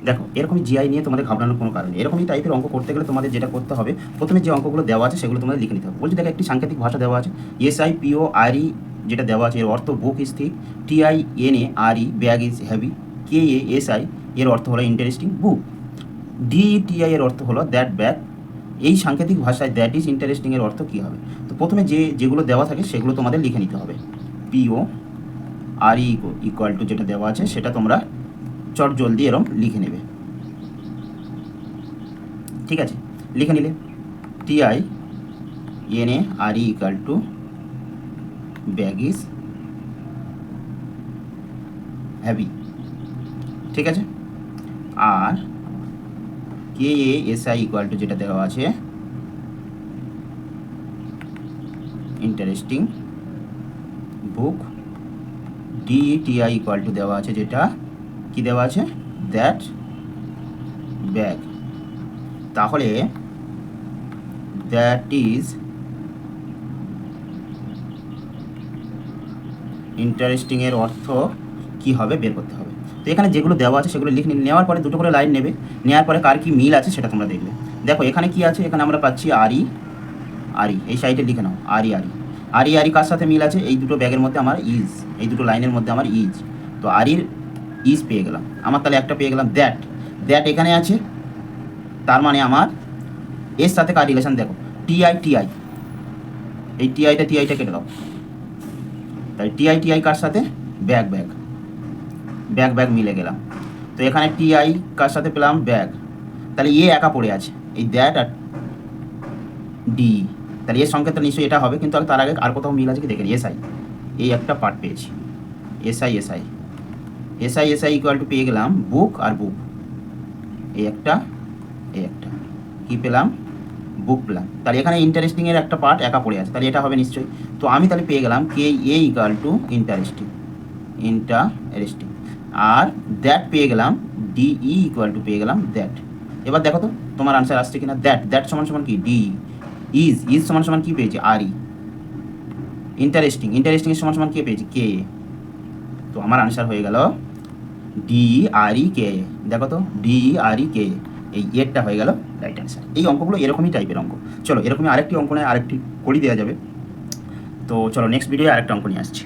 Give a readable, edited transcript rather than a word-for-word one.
দেখো এরকমই জিআই নিয়ে তোমাদের ঘাবড়ানোর কোনো কারণ নেই। এরকমই টাইপের অঙ্ক করতে গেলে তোমাদের যেটা করতে হবে, প্রথমে যে অঙ্কগুলো দেওয়া আছে সেগুলো তোমাদের লিখে নিতে হবে। বলছি দেখো একটি সাংকেতিক ভাষা দেওয়া আছে, SIPORE যেটা দেওয়া আছে এর অর্থ book is thick, TINARE bag is heavy, KASI এর অর্থ হলো ইন্টারেস্টিং বুক, DETI এর অর্থ হলো দ্যাট ব্যাগ। এই সাংকেতিক ভাষায় দ্যাট ইজ ইন্টারেস্টিং এর অর্থ কী হবে? তো প্রথমে যেগুলো দেওয়া থাকে সেগুলো তোমাদের লিখে নিতে হবে। PORE ইকুয়াল টু যেটা দেওয়া আছে সেটা তোমরা চট জলদি এরম লিখে নেবে, ঠিক আছে? লিখে নিলে TINARE equal to bag is heavy, ঠিক আছে? আর KASI ইকুয়াল টু যেটা দেওয়া আছে interesting book, DETI equal to দেওয়া আছে যেটা কি দেওয়া আছে দ্যাট ব্যাগ। তাহলে দ্যাট ইজ ইন্টারেস্টিং এর অর্থ কি হবে বের করতে হবে। তো এখানে যেগুলো দেওয়া আছে সেগুলো লিখে নেওয়ার পরে দুটো করে লাইন নেবে, নেওয়ার পরে কার কি মিল আছে সেটা তোমরা দেখবে। দেখো এখানে কি আছে, এখানে আমরা পাচ্ছি আরি, এই সাইডে লিখে নাও আরি কার সাথে মিল আছে? এই দুটো ব্যাগের মধ্যে আমার ইজ, এই দুটো লাইনের মধ্যে আমার ইজ। তো আরির ইজ পেয়ে গেলাম, আমার তাহলে একটা পেয়ে গেলাম দ্যাট এখানে আছে, তার মানে আমার এর সাথে কার রিলেশন দেখো TI, এই টিআইটা কেটে দাও, তাই TI কার সাথে ব্যাগ মিলে গেলাম। তো এখানে TI কার সাথে পেলাম ব্যাগ, তাহলে একা পড়ে আছে এই দ্যাট আর ডি, তাহলে এর সংকেতটা নিশ্চয়ই এটা হবে, কিন্তু তার আগে আর কোথাও মিল আছে কি দেখেন SI, এই একটা পার্ট পেয়েছি SI ইকুয়াল টু পেয়ে গেলাম বুক আর বুক, এই একটা কি পেলাম বুক পেলাম। তাহলে এখানে ইন্টারেস্টিংয়ের একটা পার্ট একা পড়ে আছে, তাহলে এটা হবে নিশ্চয়ই। তো আমি তাহলে পেয়ে গেলাম KA ইকুয়াল টু ইন্টারেস্টিং, আর দ্যাট পেয়ে গেলাম DE ইকুয়াল টু পেয়ে গেলাম দ্যাট। এবার দেখো তো তোমার আনসার আসছে কিনা। দ্যাট সমান কি ডি, ইজ সমান কি পেয়েছি RE, ইন্টারেস্টিং এর সমান কি পেয়েছি কে। তো আমার আনসার হয়ে গেল DEREK। দেখো তো DEREK, এই এরটা হয়ে গেল রাইট অ্যান্সার। এই অঙ্কগুলো এরকমই টাইপের অঙ্ক। চলো এরকমই আরেকটি অঙ্ক নেয়, আরেকটি করি দেওয়া যাবে। তো চলো নেক্সট ভিডিও আরেকটা অঙ্ক নিয়ে আসছি।